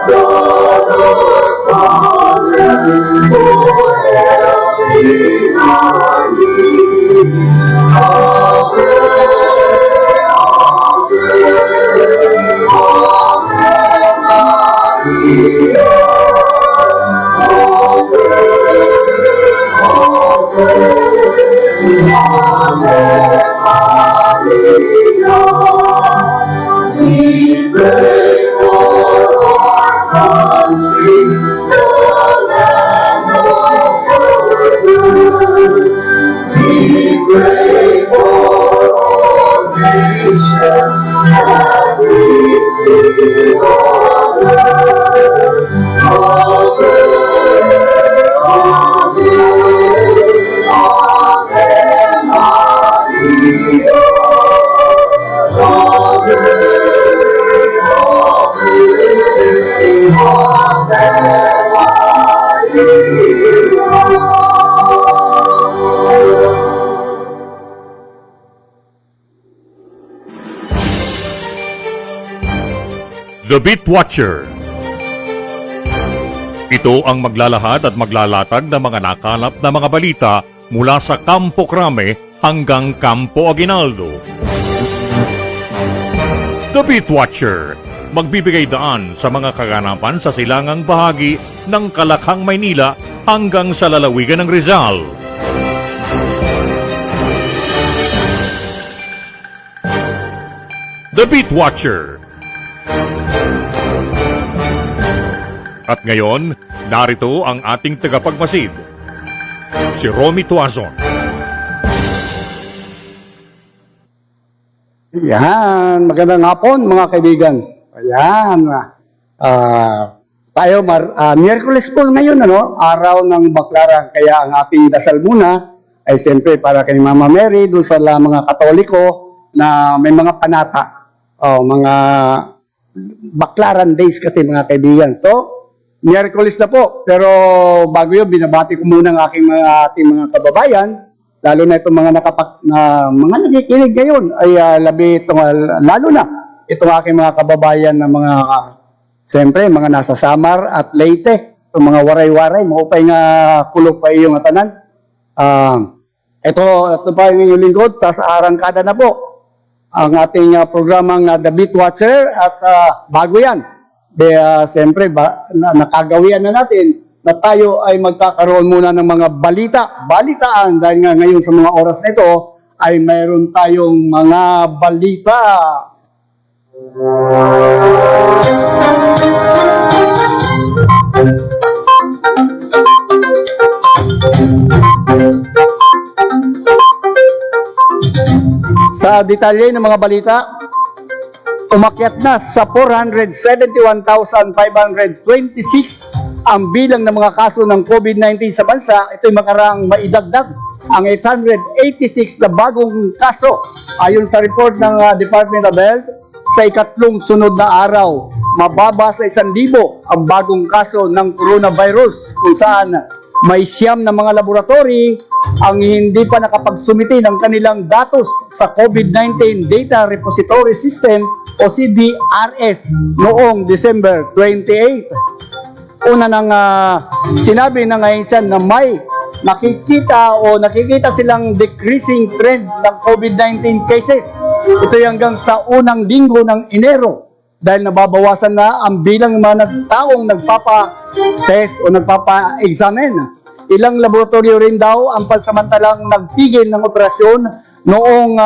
God our Father, for helping our need. Ave, we pray for our country, the land of our birth. We pray for all nations that receive on earth. Ave, Ave, Ave Maria. The Beat Watcher. Ito ang maglalahad at maglalatag ng mga nakalap na mga balita mula sa Campo Crame hanggang Campo Aguinaldo. The Beat Watcher, magbibigay daan sa mga kaganapan sa silangang bahagi ng Kalakhang, Maynila hanggang sa lalawigan ng Rizal. The Beat Watcher. At ngayon, narito ang ating tagapagmasid, si Romy Tuazon. Yan, magandang hapon mga kaibigan. Ayan, tayo, Miyerkules po ngayon, araw ng Baklaran. Kaya ang ating dasal muna ay siyempre para kay Mama Mary, doon sa mga Katoliko na may mga panata, mga Baklaran days kasi mga kaibigan. So, Miyerkules na po, pero bago yun, binabati ko muna ang ating mga kababayan, lalo na itong mga mga nakikinig ngayon, ay lalo na itong aking mga kababayan na mga, siyempre, mga nasa Samar at Leyte, itong mga waray-waray, maupay nga kulog pa iyong atanan. Ito pa yung inyong lingkod, sa arangkada na po, ang ating programang The Beat Watcher, at bago yan, siyempre, nakagawian na natin na tayo ay magkakaroon muna ng mga balitaan, dahil nga ngayon sa mga oras na ito ay mayroon tayong mga balita. Sa detalye ng mga balita, umakyat na sa 471,526 ang bilang ng mga kaso ng COVID-19 sa bansa. Ito'y makaraang maidagdag ang 886 na bagong kaso. Ayon sa report ng Department of Health, sa ikatlong sunod na araw, mababa sa 1,000 ang bagong kaso ng coronavirus, kung saan may 9 na mga laboratory ang hindi pa nakapagsumiti ng kanilang datos sa COVID-19 Data Repository System o CDRS noong December 28. Una nang sinabi ng ahensya na may nakikita silang decreasing trend ng COVID-19 cases. Ito hanggang sa unang linggo ng Enero, dahil nababawasan na ang bilang ng mga taong nagpapa-test o nagpapa-examine. Ilang laboratorio rin daw ang pansamantalang nagpigil ng operasyon noong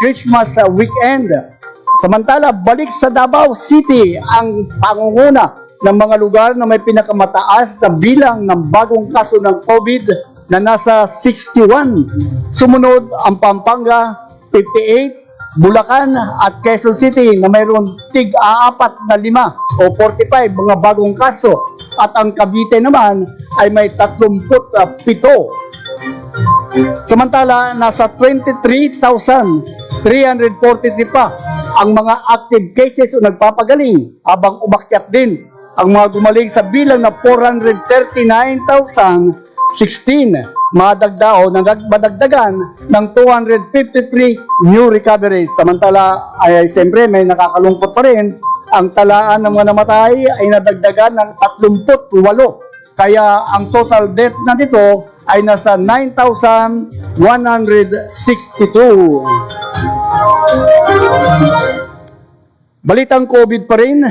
Christmas weekend. Samantala, balik sa Davao City ang pangunguna ng mga lugar na may pinakamataas na bilang ng bagong kaso ng COVID na nasa 61. Sumunod ang Pampanga, 58, Bulacan at Quezon City na mayroon tig-4 na 5 o 45 mga bagong kaso, at ang Cavite naman ay may 37. Samantala, nasa 23,343 pa ang mga active cases o nagpapagaling, habang umakyat din ang mga gumaling sa bilang na 439,016 madagdagan ng 253 new recoveries. Samantala, ay siyempre may nakakalungkot pa rin ang talaan ng mga namatay ay nadagdagan ng 38. Kaya ang total death na dito ay nasa 9,162. Balitang COVID pa rin.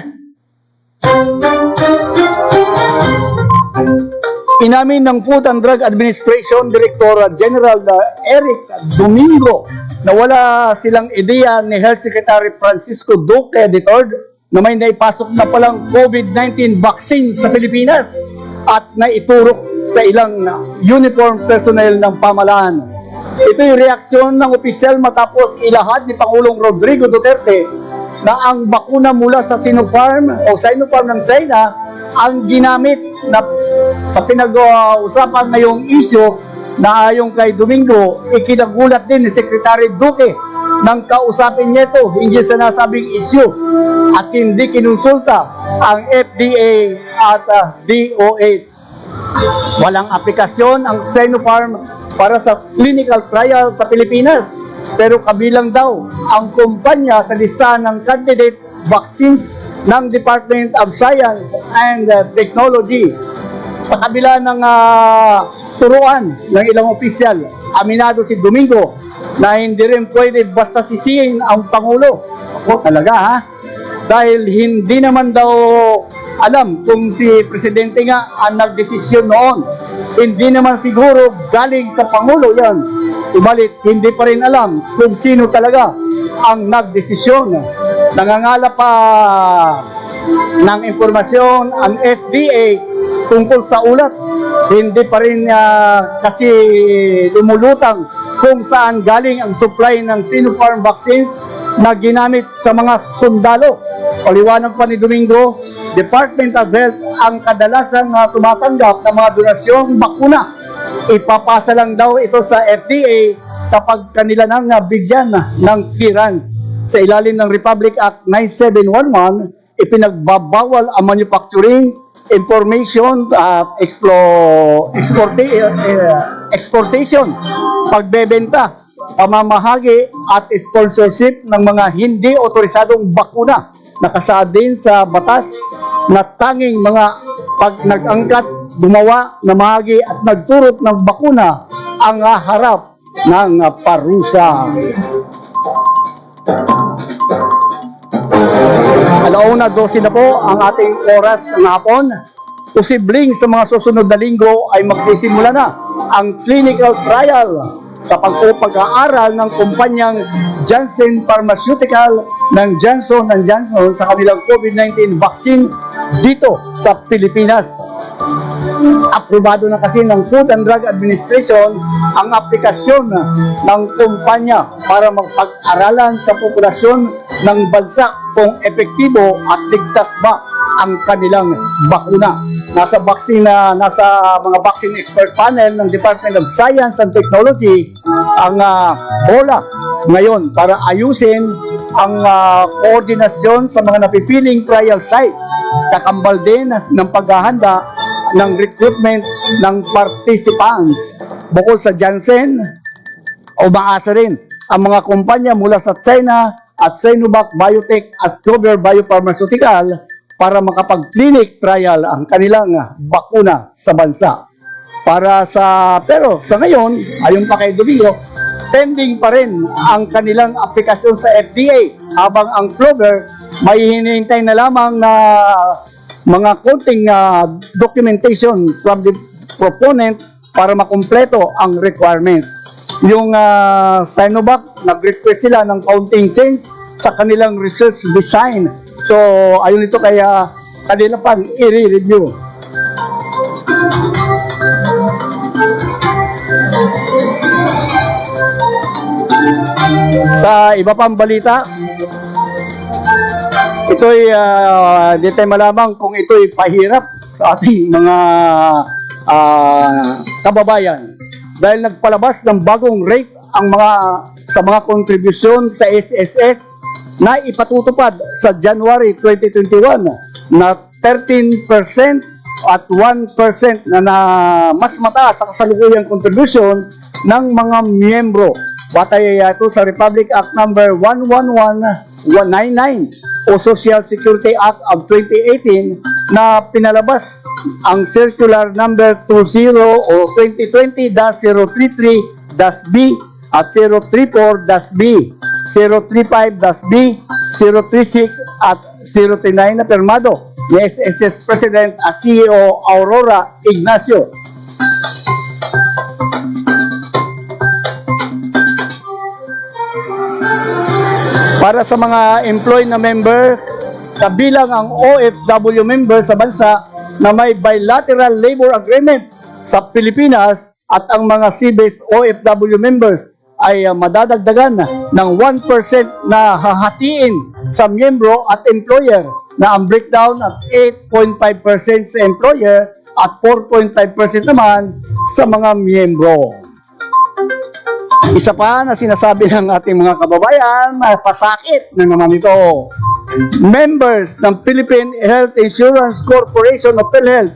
Inamin ng Food and Drug Administration Director General Eric Domingo na wala silang ideya ni Health Secretary Francisco Duque III na may naipasok na palang COVID-19 vaccine sa Pilipinas at naiturok sa ilang uniform personnel ng pamahalaan. Ito yung reaksyon ng opisyal matapos ilahad ni Pangulong Rodrigo Duterte na ang bakuna mula sa Sinopharm ng China ang ginamit na sa pinag-uusapan ngayong issue na ayon kay Domingo, ikinagulat din ni Secretary Duque nang kausapin niya ito hindi sa nasabing issue at hindi kinonsulta ang FDA at DOH. Walang aplikasyon ang Sinopharm para sa clinical trial sa Pilipinas, pero kabilang daw ang kumpanya sa listahan ng candidate vaccines ng Department of Science and Technology. Sa kabila ng turuan ng ilang opisyal, aminado si Domingo na hindi rin pwede basta sisihin ang Pangulo. Ako talaga ha? Dahil hindi naman daw alam kung si Presidente nga ang nagdesisyon noon. Hindi naman siguro galing sa Pangulo yan. Umalit, hindi pa rin alam kung sino talaga ang nagdesisyon. Nangangala pa ng impormasyon ang FDA tungkol sa ulat. Hindi pa rin kasi lumulutang kung saan galing ang supply ng Sinopharm vaccines na ginamit sa mga sundalo. Paliwanag pa ni Domingo, Department of Health ang kadalasang tumatanggap ng mga donasyong bakuna. Ipapasa lang daw ito sa FDA kapag kanila nang bigyan ng clearance. Sa ilalim ng Republic Act 9711, ipinagbabawal ang manufacturing, information, exportation, pagbebenta, pamamahagi at sponsorship ng mga hindi otorisadong bakuna. Nakasaad din sa batas na tanging mga pag nag-angkat, gumawa, namahagi at nagturot ng bakuna ang harap ng parusa. Alauna 12 na po ang ating oras ng hapon. Posibleng sa mga susunod na linggo ay magsisimula na ang clinical trial sa pag-aaral ng kumpanyang Janssen Pharmaceutical ng Johnson & Johnson sa kanilang COVID-19 vaccine dito sa Pilipinas. Aprobado na kasi ng Food and Drug Administration ang aplikasyon ng kumpanya para magpag-aralan sa populasyon ng bansa kung epektibo at ligtas ba ang kanilang bakuna. Nasa mga vaccine expert panel ng Department of Science and Technology ang bola ngayon para ayusin ang koordinasyon sa mga napipiling trial sites. Kakambal din ng paghahanda ng recruitment ng participants. Bukod sa Janssen, umaasa rin ang mga kumpanya mula sa China at Sinovac Biotech at Clover Biopharmaceutical para makapag-clinic trial ang kanilang bakuna sa bansa. Pero sa ngayon, ayon pa kay Domingo, pending pa rin ang kanilang aplikasyon sa FDA habang ang Clover may hinihintay na lamang na mga konting documentation from the proponent para makumpleto ang requirements. Yung Sinovac, nag-request sila ng counting change sa kanilang research design. So, ayun ito kaya kanila pang i-review. Sa iba pang balita, ito'y di tayo malamang kung ito'y pahirap sa ating mga kababayan dahil nagpalabas ng bagong rate ang sa mga kontribusyon sa SSS na ipatutupad sa January 2021 na 13% at 1% na mas mataas sa kasalukuyang kontribusyon ng mga miyembro. Batay ito sa Republic Act number 111199 o Social Security Act of 2018 na pinalabas ang Circular Number 20 o 2020-033-B at 034-B, 035-B, 036 at 039 na pirmado ni SSS President at CEO Aurora Ignacio. Para sa mga employee na member, kabilang ang OFW member sa bansa na may bilateral labor agreement sa Pilipinas at ang mga sea-based OFW members ay madadagdagan ng 1% na hahatiin sa miyembro at employer na ang breakdown at 8.5% sa employer at 4.5% naman sa mga miyembro. Isa pa na sinasabi ng ating mga kababayan, pasakit na naman ito. Members ng Philippine Health Insurance Corporation o PhilHealth,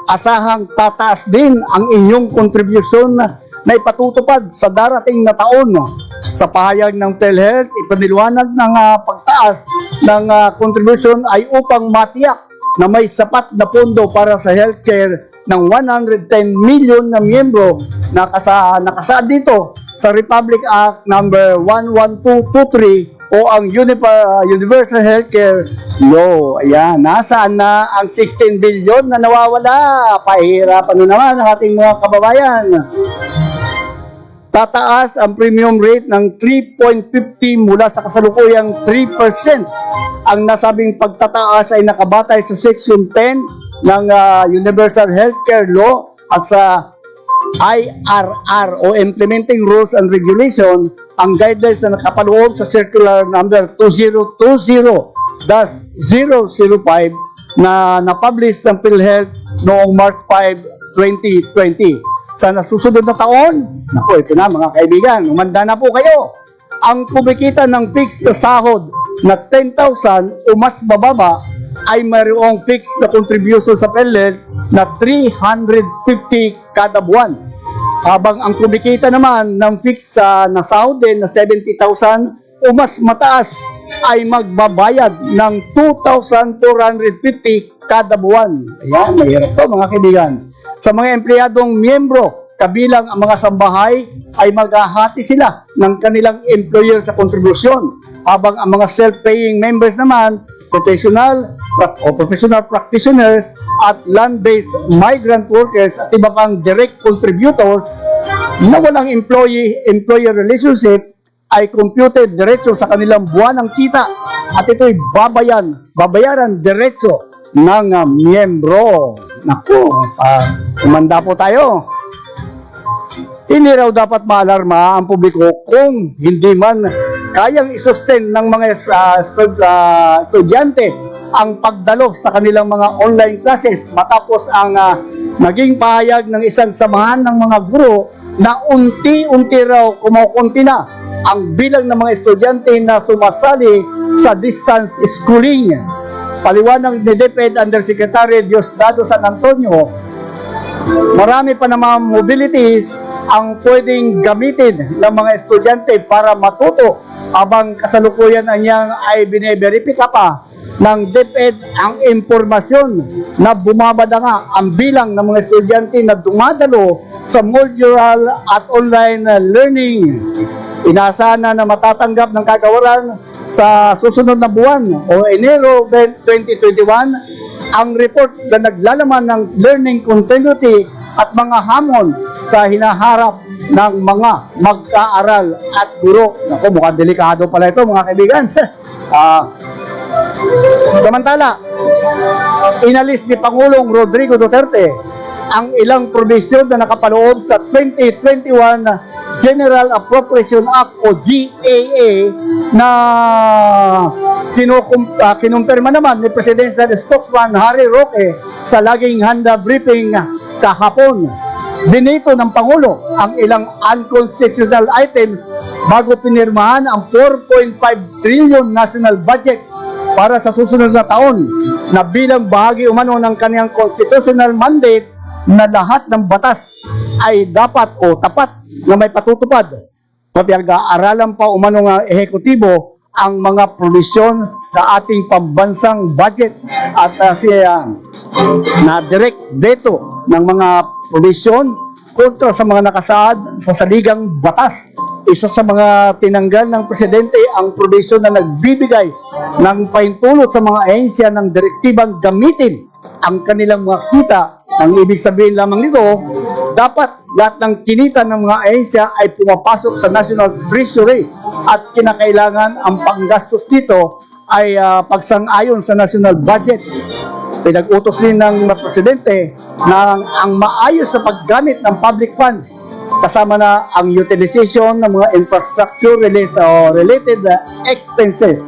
asahang tataas din ang inyong kontribusyon na ipatutupad sa darating na taon. Sa pahayag ng PhilHealth, ipiniliwanag ng pagtaas ng kontribusyon ay upang matiyak na may sapat na pondo para sa healthcare ng 110 million na miyembro na nakasaad dito sa Republic Act number 11223 o ang Universal Healthcare Law. Ayan, nasaan na ang 16 billion na nawawala? Pahirapan na naman ang ating mga kababayan. Tataas ang premium rate ng 3.50 mula sa kasalukuyang 3%. Ang nasabing pagtataas ay nakabatay sa Section 10 ng Universal Healthcare Law at sa IRR o Implementing Rules and Regulation, ang guidelines na nakapaloob sa Circular Number 2020-005 na napublish ng PhilHealth noong March 5, 2020. Sa nasusunod na taon, naku, ito na mga kaibigan, umanda na po kayo. Ang kumikita ng fixed na sahod na 10,000 o mas bababa ay mayroong fixed na contribution sa PhilHealth na 350 kada buwan. Habang ang kumikita naman ng fixed na sahod din na 70,000 o mas mataas ay magbabayad ng 2,450 kada buwan. Ayan, mahirap to mga kaibigan. Sa mga empleyadong miyembro, kabilang ang mga sambahay, ay maghahati sila ng kanilang employer sa kontribusyon. Habang ang mga self-paying members naman, professional practitioners at land-based migrant workers at iba pang direct contributors na walang employer relationship ay computed diretso sa kanilang buwan ng kita at ito'y babayaran diretso ng miyembro. Naku, umanda po tayo. Hindi raw dapat maalarma ang publiko kung hindi man kayang isustain ng mga estudyante ang pagdalo sa kanilang mga online classes matapos ang naging pahayag ng isang samahan ng mga guro na unti-unti raw kumukunti na ang bilang ng mga estudyante na sumasali sa distance schooling. Paliwanag ni DepEd Undersecretary Diosdado San Antonio, marami pa naman mobilities ang pwedeng gamitin ng mga estudyante para matuto habang kasalukuyan niyang ay bineberipika pa ng DepEd ang impormasyon na bumababa nga ang bilang ng mga estudyante na dumadalo sa modular at online learning. Inaasahan na matatanggap ng kagawaran sa susunod na buwan o Enero 2021 ang report na naglalaman ng learning continuity at mga hamon sa hinaharap ng mga mag-aaral at guro. Naku, mukhang delikado pala ito mga kaibigan. Samantala, inalis ni Pangulong Rodrigo Duterte ang ilang provision na nakapaloob sa 2021 General Appropriation Act o GAA na kinumpirma naman ni Presidential Spokesman Harry Roque sa laging handa briefing kahapon. Dinito ng Pangulo ang ilang unconstitutional items bago pinirmahan ang 4.5 trillion national budget para sa susunod na taon na bilang bahagi umano ng kanyang constitutional mandate na lahat ng batas ay dapat o tapat na may patutupad. Pag-aaralan pa umano ng ehekutibo ang mga provisyon sa ating pambansang budget at na direct veto ng mga provisyon kontra sa mga nakasaad sa saligang batas. Isa sa mga tinanggal ng presidente ang provision na nagbibigay ng pahintulot sa mga ahensya ng direktibang gamitin ang kanilang mga kita. Ang ibig sabihin lamang nito, dapat lahat ng kinita ng mga ahensya ay pumapasok sa National Treasury at kinakailangan ang panggastos dito ay pagsang-ayon sa national budget. Pinag-utos din ng presidente na ang maayos na paggamit ng public funds kasama na ang utilization ng mga infrastructure related expenses,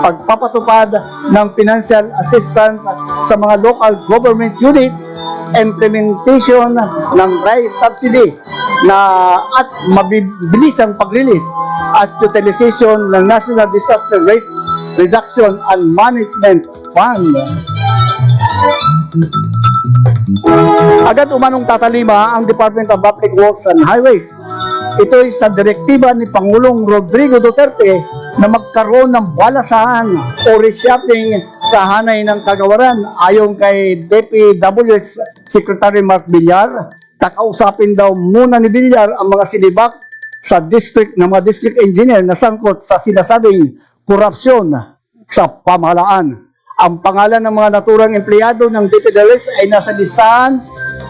pagpapatupad ng financial assistance sa mga local government units, implementation ng rice subsidy at mabibilisang pag-release at utilization ng National Disaster Risk Reduction and Management Fund. Agad umanong tatalima ang Department of Public Works and Highways. Ito ay sa direktiba ni Pangulong Rodrigo Duterte na magkaroon ng balasahan o reshuffling sa hanay ng kagawaran. Ayon kay DPWH Secretary Mark Villar, kakausapin daw muna ni Villar ang mga sinibak sa district ng mga district engineer na sangkot sa sinasabing korupsyon sa pamahalaan. Ang pangalan ng mga naturang empleyado ng DPWH ay nasa listahan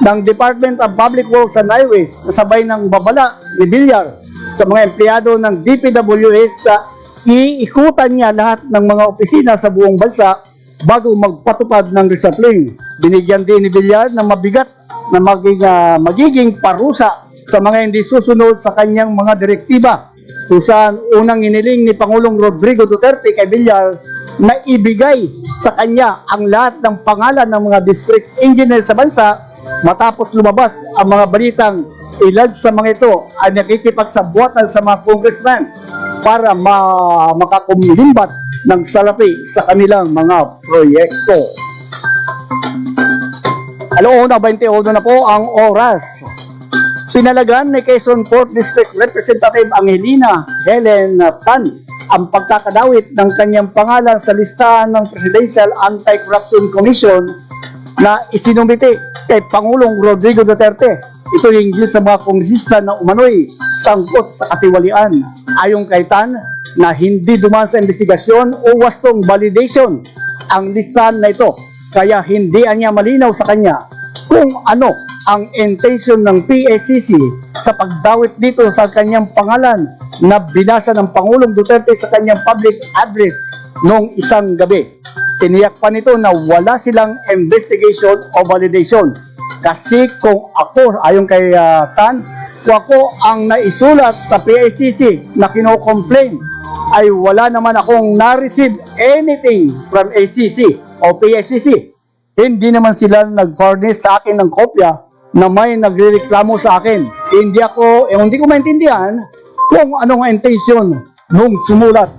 ng Department of Public Works and Highways kasabay ng babala ni Villar sa mga empleyado ng DPWH na iikutan niya lahat ng mga opisina sa buong bansa bago magpatupad ng reshuffling. Binigyan din ni Villar ng mabigat na magiging parusa sa mga hindi susunod sa kanyang mga direktiba, kung saan unang iniling ni Pangulong Rodrigo Duterte kay Villar na ibigay sa kanya ang lahat ng pangalan ng mga district engineer sa bansa matapos lumabas ang mga balitang ilan sa mga ito ay nakikipagsabuatan sa mga congressman para makakumlimbat ng salapi sa kanilang mga proyekto. Alauna 21 na po ang oras. Pinalagan ni Quezon 4th District Representative Angelina Helen Tan ang pagkakadawit ng kanyang pangalan sa listahan ng Presidential Anti-Corruption Commission na isinumite kay Pangulong Rodrigo Duterte. Ito yung sa mga kongresista na umano'y sangkot sa katiwalian. Ayon kay Tan na hindi dumaan sa investigasyon o wastong validation ang listahan na ito, kaya hindi niya malinaw sa kanya kung ano ang intention ng PSCC sa pagdawit dito sa kanyang pangalan na binasa ng Pangulong Duterte sa kanyang public address noong isang gabi. Tiniyak pa nito na wala silang investigation o validation. Kasi kung ako, ayon kay Tan, kung ako ang naisulat sa PSCC na kino-complain, ay wala naman akong na-receive anything from ACC o PSCC. Hindi naman sila nag-furnish sa akin ng kopya na may nagrereklamo sa akin. Hindi ko maintindihan kung anong intention nung sumulat.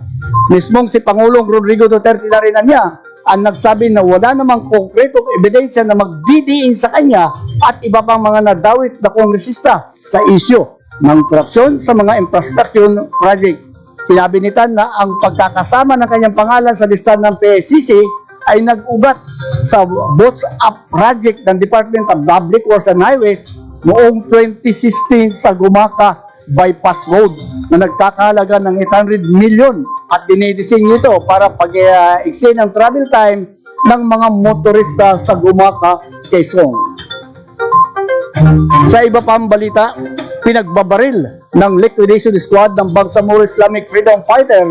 Mismong si Pangulong Rodrigo Duterte na rin niya ang nagsabi na wala namang konkretong ebidensya na magdidiin sa kanya at iba pang mga nadawit na kongresista sa isyu ng korupsyon sa mga infrastructure project. Sinabi ni Tan na ang pagkakasama ng kanyang pangalan sa listahan ng PSCC ay nag-ugat sa Boats Up project ng Department of Public Works and Highways noong 2016 sa Gumaca Bypass Road na nagkakahalaga ng 800 million at dinidising ito para pag-extend ang travel time ng mga motorista sa Gumaca, Quezon. Sa iba pang balita, pinagbabaril ng liquidation squad ng Bangsamoro Islamic Freedom Fighter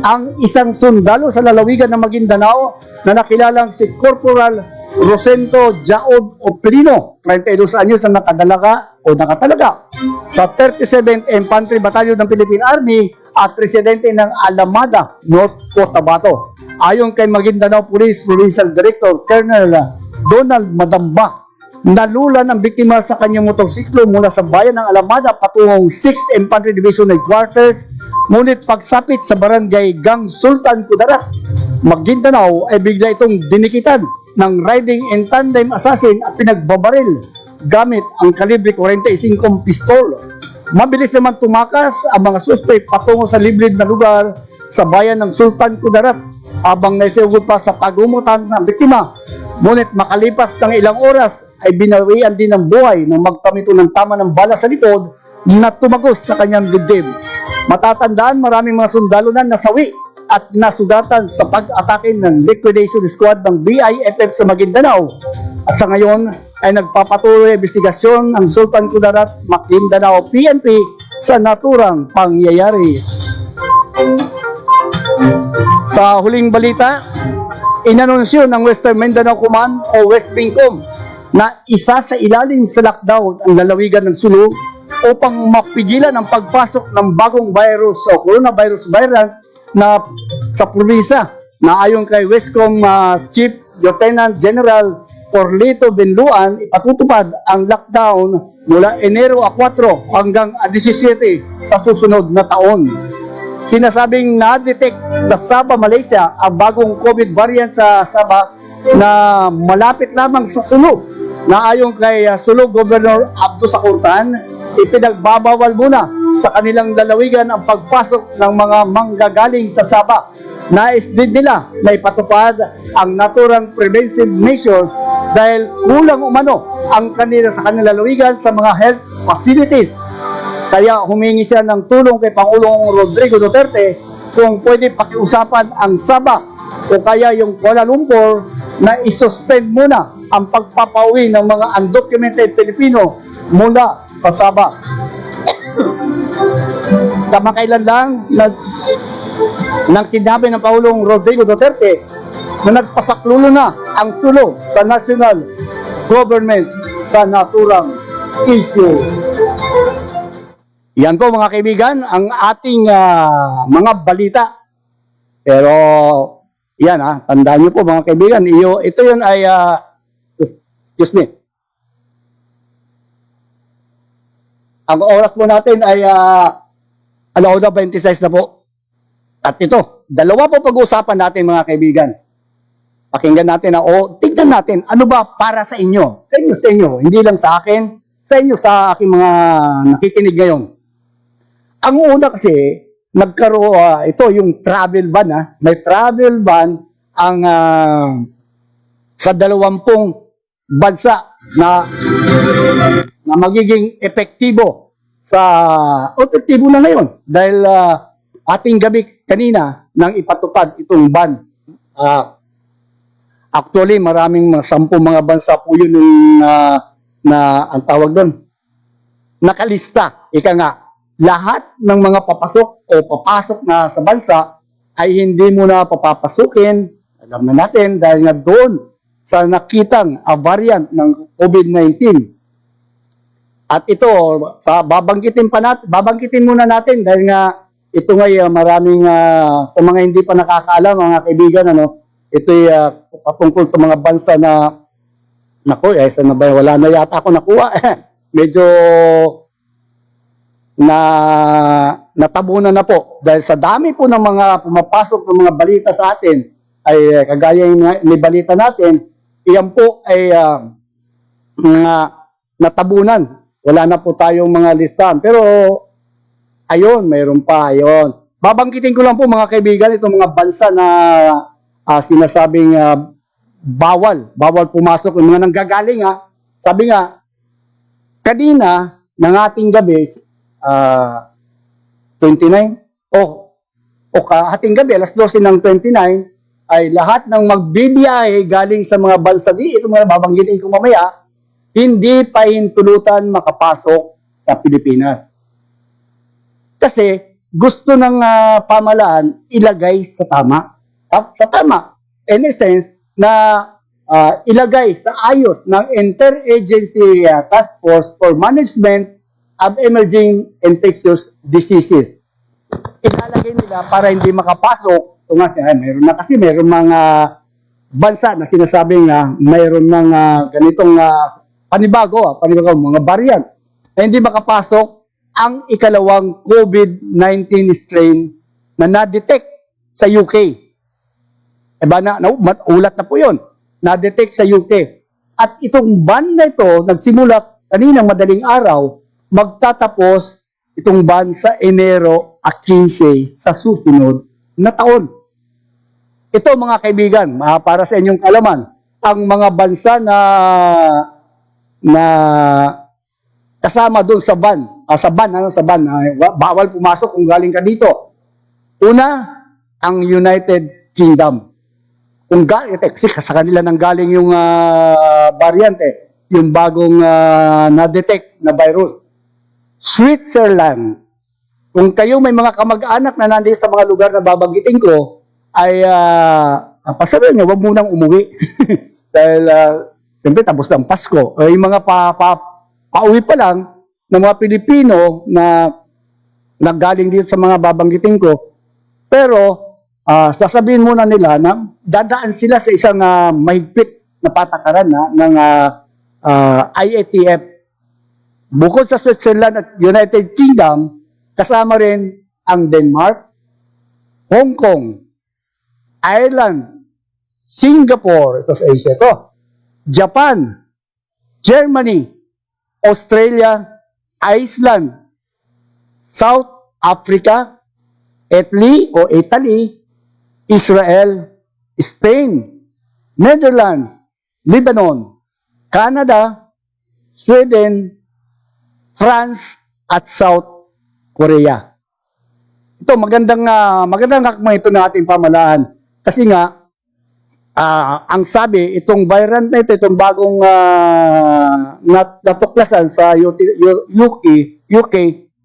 ang isang sundalo sa lalawigan ng Maguindanao na nakilalang si Corporal Rosento Jaod Oprino, 32 anyos na nakatalaga sa 37th Infantry Battalion ng Philippine Army at residente ng Alamada, North Cotabato. Ayon kay Maguindanao Police Provincial Director Colonel Donald Madamba, nalulan ang biktima sa kanyang motorsiklo mula sa bayan ng Alamada patungong 6th Infantry Division Headquarters, ngunit pagsapit sa barangay Gang Sultan Kudarat, Maguindanao ay bigla itong dinikitan ng riding in tandem assassin at pinagbabaril gamit ang kalibre 45 pistol. Mabilis naman tumakas ang mga suspect patungo sa liblib na lugar sa bayan ng Sultan Kudarat habang naisugod pa sa pagumutan ng biktima. Ngunit makalipas ng ilang oras ay binawian din ng buhay nang magpamito ng tama ng bala sa likod na tumagos sa kanyang dibdib. Matatandaan, maraming mga sundalo na nasawi at nasugatan sa pag-atake ng liquidation squad ng BIFF sa Maguindanao. At sa ngayon ay nagpapatuloy investigasyon ang Sultan Kudarat Maguindanao PNP sa naturang pangyayari. Sa huling balita, inanunsyo ng Western Mindanao Command o West Bingcom na isa sa ilalim sa lockdown ang lalawigan ng Sulu upang mapigilan ang pagpasok ng bagong virus o coronavirus variant na sa probinsya na ayon kay Westcom Chief Lieutenant General Corlito Benluan, ipatutupad ang lockdown mula Enero 4 hanggang 17 sa susunod na taon. Sinasabing na-detect sa Sabah, Malaysia ang bagong COVID variant sa Sabah na malapit lamang sa Sulu na ayon kay Sulu Governor Abdo Sakurtan, ipinagbabawal muna sa kanilang lalawigan ang pagpasok ng mga manggagaling sa Sabah. Nais din nila na ipatupad ang naturang preventive measures dahil kulang umano ang kanila sa kanilang lalawigan sa mga health facilities. Kaya humingi siya ng tulong kay Pangulong Rodrigo Duterte kung pwede pakiusapan ang Sabah o kaya yung Kuala Lumpur na isuspend muna ang pagpapauwi ng mga undocumented Pilipino mula sa Sabah. Kamakailan lang nang sinabi ng Pangulong Rodrigo Duterte na nagpasaklulo na ang Sulu sa national government sa naturang issue. Yan po mga kaibigan, ang ating mga balita. Pero yan tandaan niyo po mga kaibigan, ito yun ay, excuse me, ang oras po natin ay 26 na po. At ito, dalawa po pag-uusapan natin mga kaibigan. Pakinggan natin tignan natin, ano ba para sa inyo? Sa inyo, hindi lang sa akin, sa inyo, sa aking mga nakikinig ngayon. Ang una kasi, nagkaroon, ito yung travel ban, may travel ban ang sa 20 bansa na magiging epektibo epektibo na ngayon dahil ating gabi kanina nang ipatupad itong ban. Actually, maraming 10 mga bansa po yun na ang tawag doon, nakalista. Ika nga, lahat ng mga papasok o papasok na sa bansa ay hindi mo na papapasukin. Alam na natin dahil nga doon sa nakitang variant ng COVID-19. At ito, babanggitin muna natin dahil nga ito ngay maraming sa mga hindi pa nakakaalam mga kaibigan, ito'y patungkol sa mga bansa na wala na yata ako nakuha. Medyo natabunan na po dahil sa dami po ng mga pumapasok ng mga balita sa atin ay kagaya yung ni balita natin, iyan po ay natabunan. Wala na po tayong mga listahan. Pero ayun, mayroon pa, ayun. Babanggitin ko lang po mga kaibigan itong mga bansa na sinasabing bawal pumasok ng mga nanggagaling. Sabi nga, kanina ng ating gabi, 29, hating gabi, alas 12 ng 29, ay lahat ng magbibiyahe galing sa mga bansa itong mga babanggitin ko mamaya, hindi pa hintulutan makapasok sa Pilipinas. Kasi gusto ng pamahalaan ilagay sa tama. In a sense, na ilagay sa ayos ng Interagency Task Force for Management of Emerging Infectious Diseases. Ilalagay nila para hindi makapasok. Mayroon mga bansa na sinasabing na mayroon mga ganitong panibago, mga variant na hindi makapasok ang ikalawang COVID-19 strain na na-detect sa UK. Ulat na po yun. Na-detect sa UK. At itong ban na ito, nagsimula kaninang madaling araw, magtatapos itong ban sa Enero 15 sa susunod na taon. Ito mga kaibigan, para sa inyong kalaman, ang mga bansa na kasama doon sa ban, bawal pumasok kung galing ka dito. Una, ang United Kingdom. Kasi sa kanila nang galing yung variante, yung bagong na-detect na virus. Switzerland. Kung kayo may mga kamag-anak na nandito sa mga lugar na babanggitin ko, ay pasabihin niyo, huwag munang umuwi. Dahil, siyempre, tapos ng Pasko. Yung mga pauwi pa lang ng mga Pilipino na nanggaling dito sa mga babanggitin ko. Pero, sasabihin muna nila na dadaan sila sa isang mahigpit na patakaran ng IATF. Bukod sa Switzerland at United Kingdom, kasama rin ang Denmark, Hong Kong, Ireland, Singapore, ito sa Asia ito, Japan, Germany, Australia, Iceland, South Africa, Italy, Israel, Spain, Netherlands, Lebanon, Canada, Sweden, France, at South Korea. Ito, magandang hakbang ito ng ating pamahalaan. Kasi nga, ang sabi, itong variant na ito, itong bagong natuklasan sa UK,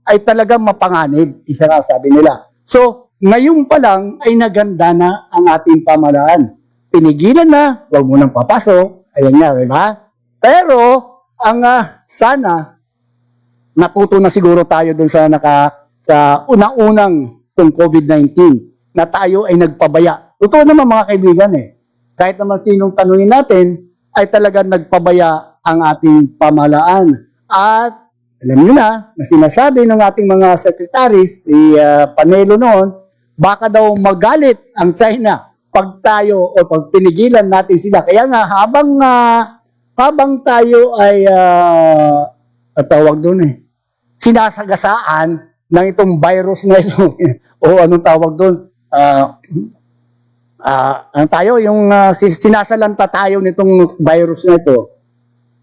ay talagang mapanganib. Isa nga sabi nila. So, ngayon pa lang ay naganda na ang ating pamahalaan. Pinigilan na, huwag mo nang papasok. Ayan nga, diba? Pero, ang sana, natuto na siguro tayo dun sa unang-unang itong COVID-19 na tayo ay nagpabaya. Totoo naman mga kaibigan Kahit naman sinong tanungin natin, ay talagang nagpabaya ang ating pamahalaan. At alam nyo na sinasabi ng ating mga secretaries, si Panelo noon, baka daw magalit ang China pag tayo o pag pinigilan natin sila. Kaya nga, habang tayo ay, tawag doon sinasagasaan ng itong virus na ito, o anong tawag doon, sinasalanta tayo nitong virus na ito,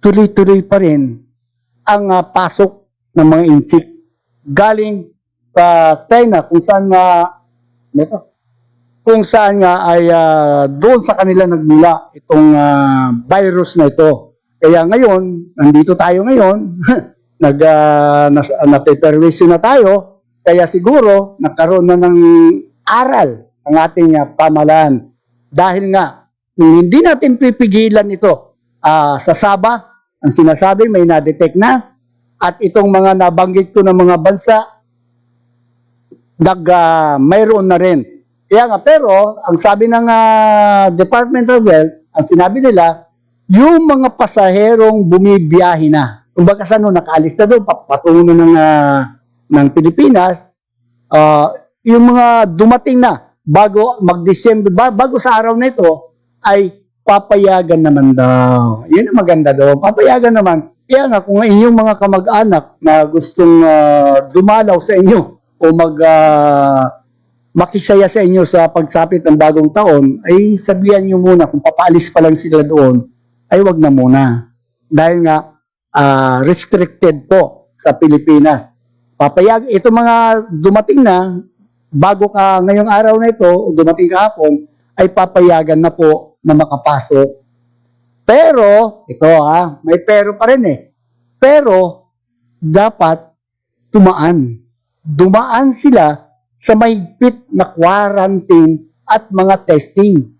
tuloy-tuloy pa rin ang pasok ng mga inchik galing sa China kung saan nga ay doon sa kanila nagmula itong virus na ito. Kaya ngayon, nandito tayo ngayon, napeperwisyo na tayo, kaya siguro nagkaroon na ng aral ang ating pamahalaan. Dahil nga, kung hindi natin pipigilan ito sa Sabah, ang sinasabi may na-detect na, at itong mga nabanggit ko ng mga bansa, mayroon na rin. Kaya nga, pero, ang sabi ng Department of Health, ang sinabi nila, yung mga pasaherong bumibiyahe na, kung baka saan nakaalis na doon, papatungo ng Pilipinas, yung mga dumating na, bago mag-December, bago sa araw na ito, ay papayagan naman daw. Yun ang maganda daw. Papayagan naman. Kaya nga, kung inyong mga kamag-anak na gustong dumalaw sa inyo o makisaya sa inyo sa pagsapit ng bagong taon, ay sabihan nyo muna, kung papaalis pa lang sila doon, ay wag na muna. Dahil nga, restricted po sa Pilipinas. Ito mga dumating na, bago ka ngayong araw na ito, o dumating kahapon, ay papayagan na po na makapasok. Pero, ito may pero pa rin Pero, dapat dumaan. Dumaan sila sa mahigpit na quarantine at mga testing.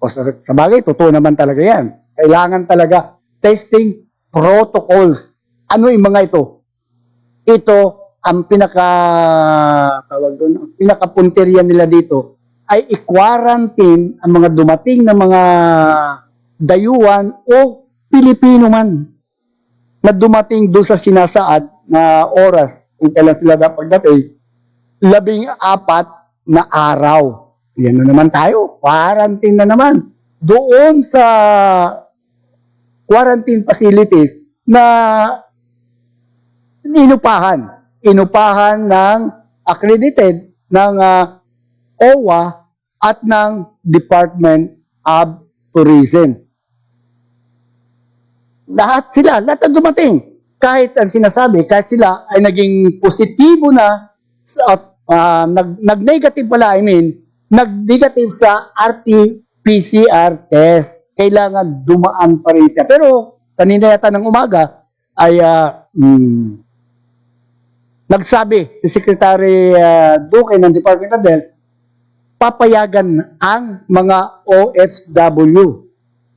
O sa bagay, totoo naman talaga yan. Kailangan talaga testing protocols. Ano yung mga ito? Ito, ang pinakapunteriya nila dito ay i-quarantine ang mga dumating na mga dayuhan o Pilipino man na dumating doon sa sinasaad na oras kung kailan sila dapat dating 14 na araw. Yan na naman tayo. Quarantine na naman. Doon sa quarantine facilities na inupahan ng accredited ng OWA at ng Department of Tourism. Lahat na dumating. Kahit ang sinasabi, kahit sila ay naging positibo na, nag-negative pala, nag-negative sa RT-PCR test. Kailangan dumaan pa rin siya. Pero kanina yata ng umaga ay nagsabi si Secretary Duque ng Department of Health, papayagan ang mga OFW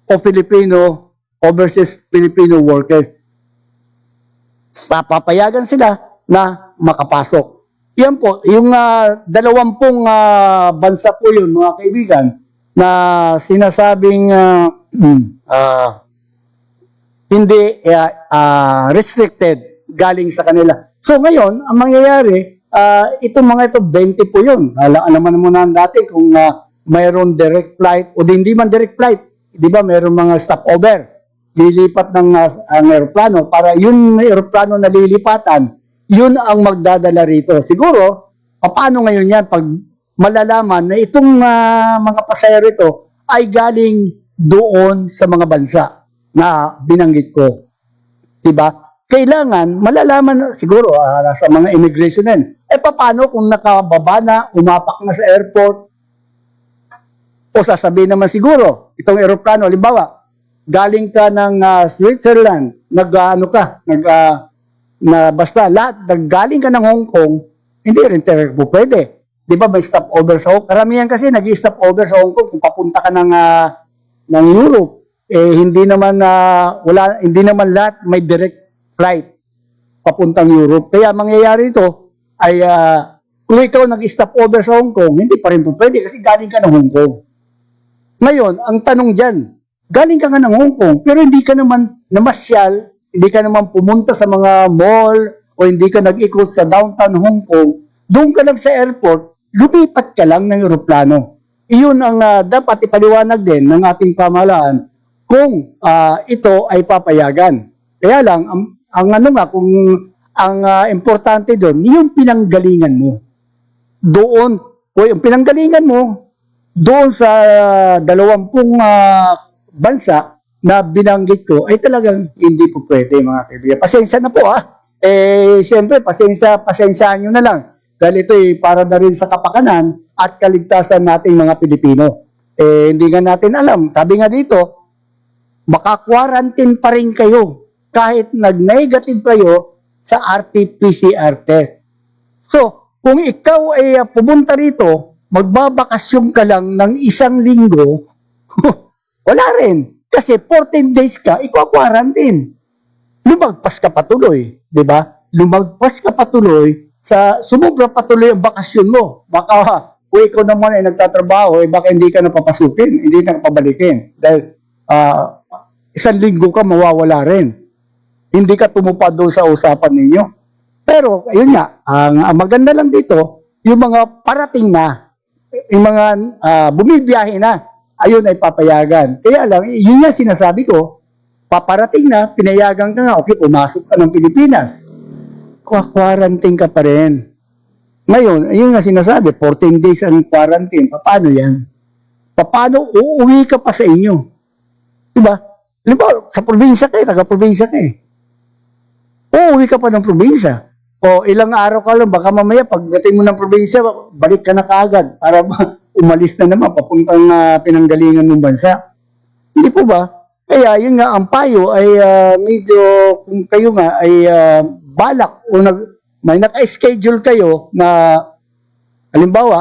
o Filipino overseas Filipino workers. Papayagan sila na makapasok. Yan po, yung 20 bansa po yun, mga kaibigan, na sinasabing hindi restricted galing sa kanila. So ngayon, ang mangyayari, itong mga ito, 20 po yun. Alaman mo na dati kung mayroon direct flight o hindi man direct flight. Di ba, mayroon mga stopover. Lilipat ng ang aeroplano para yun aeroplano na lilipatan, yun ang magdadala rito. Siguro, paano ngayon yan pag malalaman na itong mga pasahero ito ay galing doon sa mga bansa na binanggit ko. Diba? Kailangan malalaman siguro sa mga immigration din. Paano kung nakababa na, umapak na sa airport, o sasabihin naman siguro, itong aeroplano, halimbawa, galing ka ng Switzerland, basta lahat, galing ka ng Hong Kong, hindi rin po pwede. Di ba may stopover sa Hong Kong? Karamihan kasi nag-stopover sa Hong Kong kung papunta ka ng Europe. Hindi naman lahat may direct flight papuntang Europe. Kaya mangyayari ito ay kung ikaw nag-stopover sa Hong Kong, hindi pa rin po pwede kasi galing ka ng Hong Kong. Ngayon, ang tanong dyan, galing ka nga ng Hong Kong, pero hindi ka naman namasyal, hindi ka naman pumunta sa mga mall, o hindi ka nag-ikot sa downtown Hong Kong, doon ka lang sa airport, lumipat ka lang ng aeroplano. Iyon ang dapat ipaliwanag din ng ating pamahalaan kung ito ay papayagan. Kaya lang, kung ang importante doon, yung pinanggalingan mo. Doon, yung pinanggalingan mo, doon sa 20 bansa na binanggit ko, ay talagang hindi po pwede, mga kaibigan. Pasensya na po, siyempre, pasensyaan nyo na lang. Dahil ito ay para na rin sa kapakanan at kaligtasan nating mga Pilipino. Hindi nga natin alam. Sabi nga dito, maka-quarantine pa rin kayo kahit nag-negative kayo sa RT-PCR test. So, kung ikaw ay pumunta rito, magbabakasyon ka lang ng 1 linggo, wala rin. Kasi 14 days ka, ikaw-quarantine. Lumagpas ka patuloy, di ba? Lumagpas ka patuloy, sumubra patuloy ang bakasyon mo. Baka, kung ikaw naman ay nagtatrabaho, baka hindi ka napapasukin, hindi ka napabalikin. Dahil 1 linggo ka, mawawala rin. Hindi ka tumupad doon sa usapan ninyo. Pero, ayun nga, ang maganda lang dito, yung mga parating na, yung mga bumibiyahe na, ayun ay papayagan. Kaya lang, yun nga sinasabi ko, paparating na, pinayagan ka nga, okay, pumasok ka ng Pilipinas. Quarantine ka pa rin. Ngayon, yun nga sinasabi, 14 days ang quarantine. Paano yan? Paano uuwi ka pa sa inyo? Diba? Diba, sa probinsya ka taga-probinsya ka uuwi ka pa ng probinsya. O ilang araw ka lang, baka mamaya pagdating mo ng probinsya, balik ka na kaagad para umalis na naman papuntang pinanggalingan ng bansa. Hindi po ba? Kaya yun nga, ang payo ay medyo, kung kayo nga ay balak o may naka-schedule kayo na halimbawa,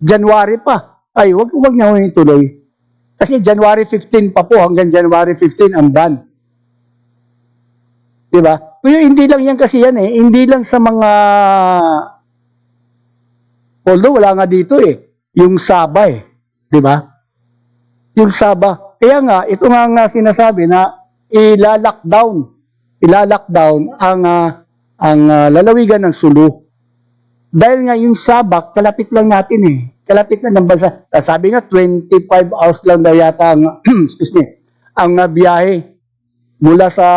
January pa, ay wag na yung tuloy. Kasi January 15 pa po, hanggang January 15 ang ban. Diba? Pero hindi lang yan kasi yan hindi lang sa mga, although wala nga dito yung Sabah diba? Yung Sabah. Kaya nga, ito nga sinasabi na ilalockdown ang lalawigan ng Sulu. Dahil nga yung Sabah, kalapit lang natin kalapit na ng bansa. Sabi nga, 25 hours lang daw yata ang, excuse me, ang biyahe mula sa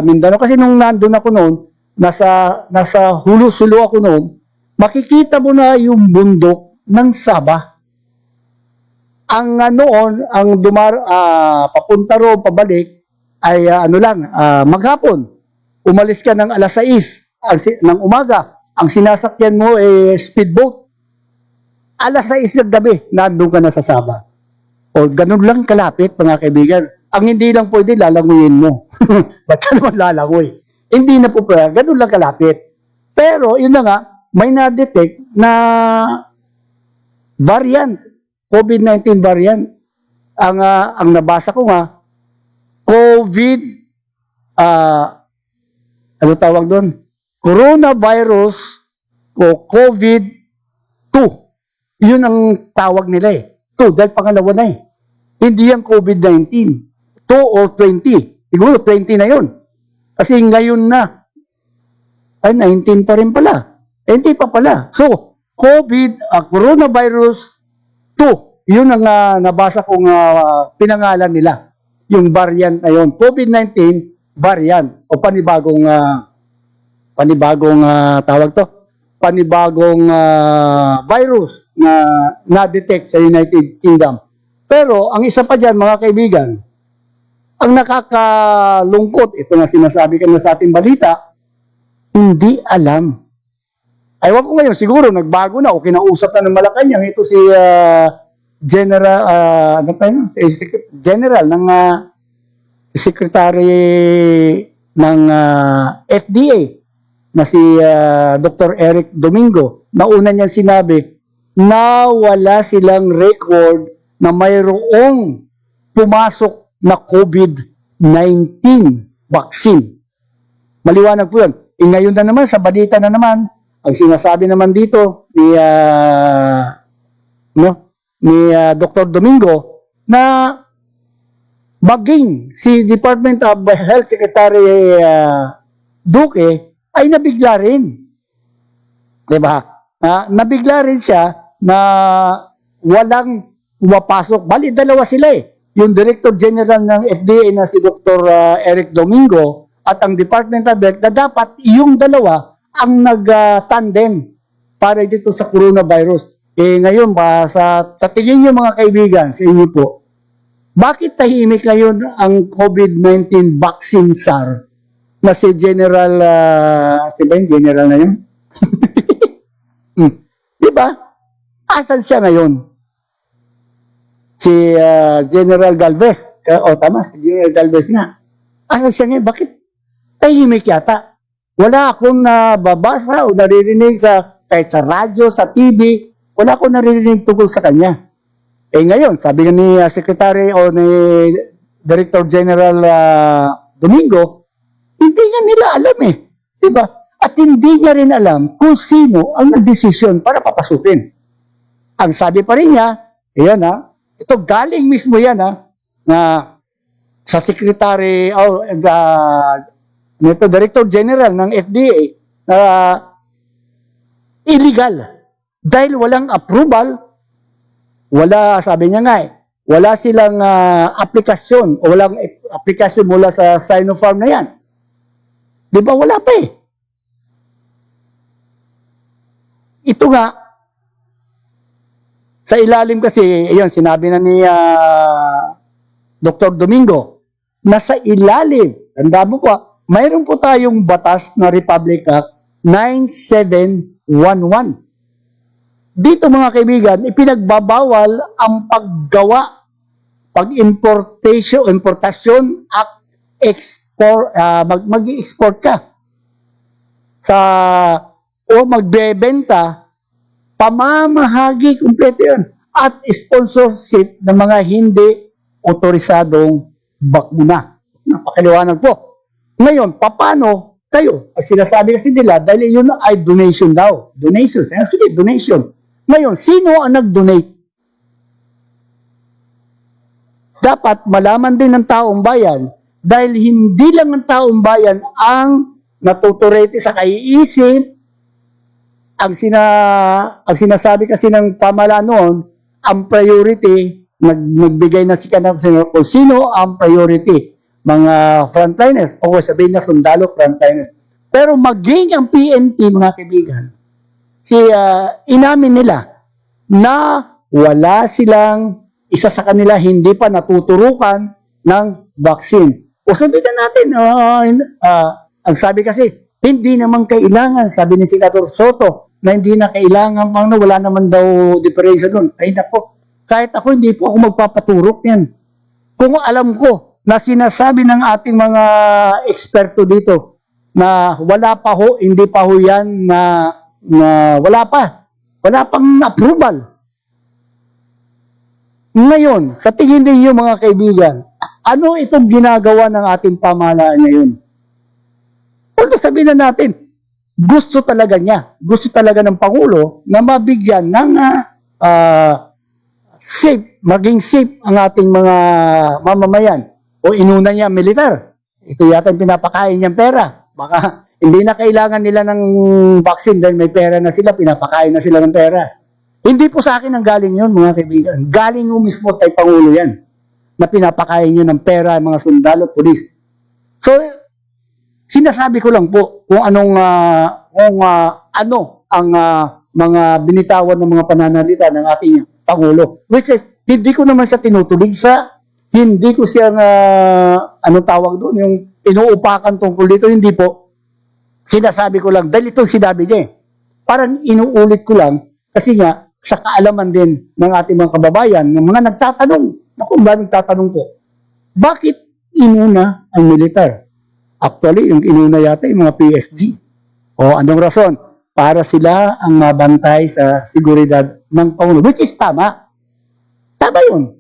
Mindanao. Kasi nung nandun ako noon, nasa Hulu-Sulu ako noon, makikita mo na yung bundok ng Sabah. Ang noon, papunta ro, pabalik, ay maghapon. Umalis ka ng alas 6 ng umaga. Ang sinasakyan mo ay speedboat. Alas 6 ng gabi, nandun ka na sa Sabah. O ganun lang kalapit, mga kaibigan. Ang hindi lang pwede, lalanguyin mo. Ba't ka naman lalangoy? Hindi na po pwede, ganun lang kalapit. Pero, yun na nga, may na-detect na variant, COVID-19 variant. Ang nabasa ko nga, ano tawag doon? Coronavirus o COVID-2. Yun ang tawag nila eh. 2, dahil pangalawa na eh. Hindi yung COVID-19. 2 or 20. Siguro 20 na yun. Kasi ngayon na. Ay, 19 pa rin pala. Hindi pa pala. So, coronavirus 2. Yun ang nabasa kong pinangalan nila. Yung variant na yun. COVID-19 variant. O panibagong tawag to. Panibagong virus na na-detect sa United Kingdom. Pero, ang isa pa dyan, mga kaibigan, ang nakakalungkot, ito na sinasabi ka na sa ating balita, hindi alam. Aywan ko ngayon, siguro nagbago na o kinausap na ng Malacanang. Ito si General ng Secretary ng FDA na si Dr. Eric Domingo. Nauna niya sinabi na wala silang record na mayroong pumasok na COVID-19 vaccine. Maliwanag po yun. Ngayon na naman, sa balita na naman, ang sinasabi naman dito ni Dr. Domingo na maging si Department of Health Secretary Duque ay nabigla rin. Diba? Nabigla rin siya na walang pumapasok. Bali, dalawa sila eh. Yung Director General ng FDA na si Dr. Eric Domingo at ang Department of Health na dapat yung dalawa ang nag-tandem para dito sa coronavirus. Ngayon ba, sa tingin niyo mga kaibigan, sa inyo po, bakit tahimik ngayon ang COVID-19 vaccine SAR na si General, General na yun? Diba? Asan siya ngayon? Si General Galvez. Tama, si General Galvez na. Asan siya ngayon? Bakit tahimik yata? Wala akong nababasa o naririnig kahit sa radyo, sa TV, wala akong naririnig tungkol sa kanya. Ngayon, sabi nga ni Secretary o ni Director General Domingo, hindi nga nila alam eh. Diba? At hindi niya rin alam kung sino ang nagdesisyon para papasukin. Ang sabi pa rin niya, ito galing mismo yan na sa Secretary o Director General ng FDA na illegal. Dahil walang approval, sabi niya nga wala silang aplikasyon o walang aplikasyon mula sa Sinopharm na yan. Di ba? Wala pa eh. Ito nga, sa ilalim kasi, sinabi na ni Dr. Domingo, na sa ilalim, tanda mo po, mayroon po tayong batas na Republic Act 9711. Dito mga kaibigan, ipinagbabawal ang importasyon at mag-export ka o magbebenta, pamamahagi kumpleto yun, at sponsorship ng mga hindi otorisadong bakuna. Napakaliwanag po. Ngayon, paano kayo? Ang sinasabi kasi nila, dahil yun ay donation daw. Donation. Sige, donation. Ngayon, sino ang nag-donate? Dapat malaman din ng taong bayan dahil hindi lang ang taong bayan ang natuturete sa kaiisip. Ang sinasabi kasi ng pamahalaan noon, ang priority, nagbigay na si kanang kung sino ang priority. Mga frontliners, o sabihin na sundalo frontliners. Pero maging ang PNP, mga kaibigan, inamin nila na wala silang, isa sa kanila hindi pa natuturukan ng vaccine. O sabihin na natin, ang sabi kasi, hindi naman kailangan, sabi ni Senator Soto, na hindi na kailangan pang wala naman daw diferensya doon. Ay nako, kahit ako hindi po ako magpapaturok yan. Kung alam ko na sinasabi ng ating mga eksperto dito na wala pa ho, hindi pa ho yan na wala pang approval. Ngayon, sa tingin ninyo mga kaibigan, ano itong ginagawa ng ating pamahalaan ngayon? Although sabihin na natin, gusto talaga ng Pangulo na mabigyan ng safe, maging safe ang ating mga mamamayan. O inuna niya militar. Ito yata yung pinapakain niyang pera. Baka hindi na kailangan nila ng vaccine dahil may pera na sila, pinapakain na sila ng pera. Hindi po sa akin ang galing yun, mga kaibigan. Galing mo mismo kay Pangulo yan na pinapakain nyo ng pera ang mga sundalo at pulis. So, sinasabi ko lang po kung ano ang mga binitawan ng mga pananalita ng ating Pangulo. Which is, hindi ko naman siya tinutulig hindi ko siya anong tawag doon, yung inuupakan tungkol dito, hindi po. Sinasabi ko lang, dahil itong sinabi niya parang inuulit ko lang, kasi nga, sa kaalaman din ng ating mga kababayan, ng mga nagtatanong, nagtatanong po, bakit inuna ang militar? Actually, yung inuna yata yung mga PSG. O anong rason? Para sila ang mabantay sa seguridad ng Pangulo. Which is tama. Tama yun.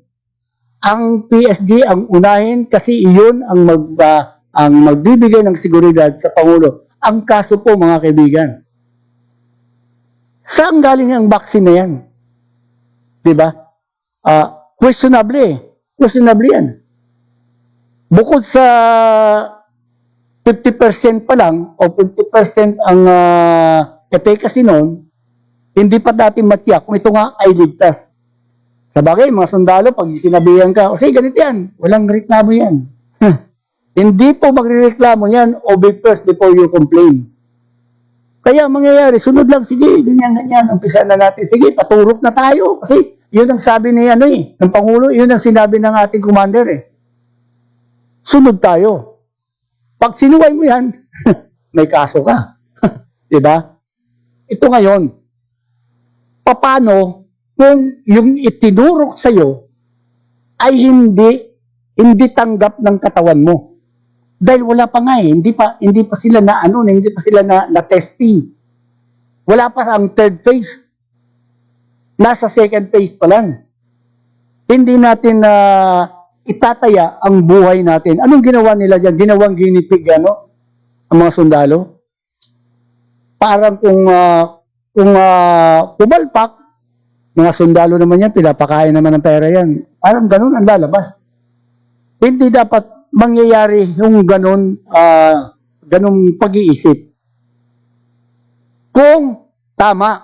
Ang PSG ang unahin kasi iyon ang magbibigay ng seguridad sa Pangulo. Ang kaso po mga kaibigan, saan galing ang vaccine na yan? Diba? Questionable yan. Bukod sa 50% pa lang o 50% ang efficacy noon, hindi pa dati matiyak kung ito nga ay ligtas. Sa bagay, mga sundalo, pag sinabihan ka, sige, ganito yan, walang reklamo yan. Hindi po magrereklamo yan o be first before you complain. Kaya mangyayari, sunod lang, sige, ganyan, umpisa na natin. Sige, paturok na tayo. Kasi yun ang sabi ni ng Pangulo, yun ang sinabi ng ating commander Sunod tayo. Pag sinuway mo yan, may kaso ka. Diba? Ito ngayon, paano kung yung itinurok sa'yo ay hindi tanggap ng katawan mo? Dahil wala pa nga hindi pa sila hindi pa sila na testing. Wala pa ang third phase. Nasa second phase pa lang. Hindi natin itataya ang buhay natin. Anong ginawa nila diyan? Ginawang ginipig ang mga sundalo. Parang kung pumalpak, mga sundalo naman yan, pinapakain naman ng pera yan. Parang ganun ang lalabas. Hindi dapat mangyayari yung ganun pag-iisip. Kung tama,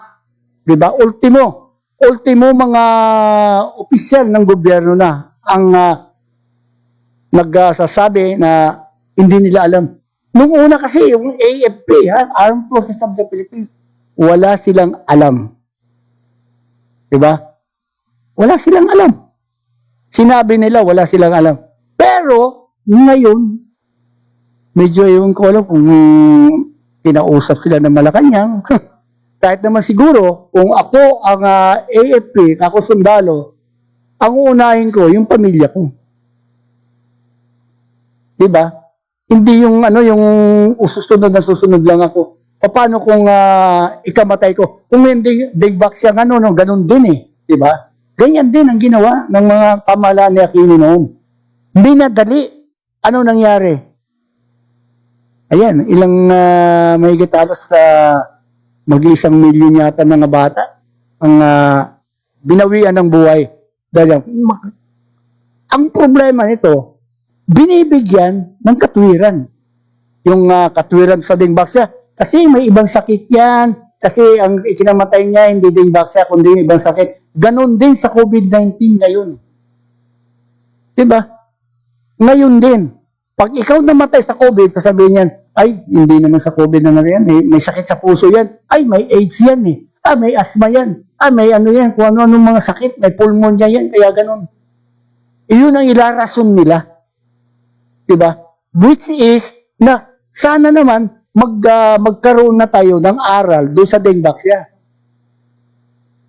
di ba? Ultimo mga opisyal ng gobyerno na ang nagsasabi na hindi nila alam. Nung una kasi, yung AFP, Armed Forces of the Philippines, wala silang alam. Di ba? Wala silang alam. Sinabi nila, wala silang alam. Pero, ngayon, medyo yung ko alam kung kinausap sila ng Malacanang. Kahit naman siguro, kung ako ang AFP, ako sundalo, ang uunahin ko, yung pamilya ko. Diba? Hindi yung yung susunod lang ako. Paano kung ikamatay ko? Kung hindi digbox siya ganun din Diba? Ganyan din ang ginawa ng mga pamahalaan ni Aquino noon. Hindi na dali. Ano nangyari? Ayan, ilang mahigit halos mag-1 milyon yata mga bata ang binawian ng buhay. Dahil ang problema nito, binibigyan ng katwiran. Yung katwiran sa dingbaksa. Kasi may ibang sakit yan. Kasi ang ikinamatay niya, hindi dingbaksa, kundi ibang sakit. Ganon din sa COVID-19 ngayon. Diba? Ngayon din. Pag ikaw namatay sa COVID, sasabihin yan, ay, hindi naman sa COVID na yan. May sakit sa puso yan. Ay, may AIDS yan may asma yan. May ano yan, kung ano-anong mga sakit, may pulmonya yan, kaya ganun. Iyon ang ilarason nila. Diba? Which is, na sana naman, magkaroon na tayo ng aral doon sa Dengbaksya.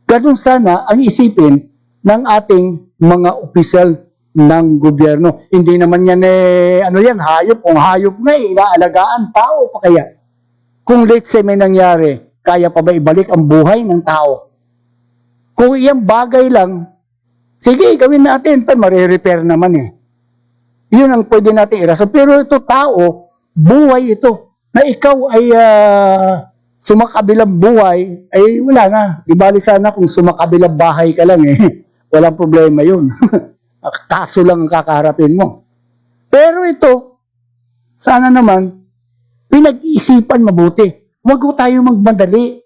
Ganun sana ang isipin ng ating mga opisyal ng gobyerno. Hindi naman yan hayop. Kung hayop na inaalagaan, tao pa kaya. Kung let's say may nangyari, kaya pa ba ibalik ang buhay ng tao? Kung iyang bagay lang, sige, gawin natin, pa marirepair naman eh. Yun ang pwede natin iraso. Pero ito tao, buhay ito, na ikaw ay sumakabilang buhay, ay wala na. Di bali sana kung sumakabilang bahay ka lang eh. Walang problema yun. Kaso lang ang kakaharapin mo. Pero ito, sana naman, pinag-iisipan mabuti. Huwag ko tayo magmadali.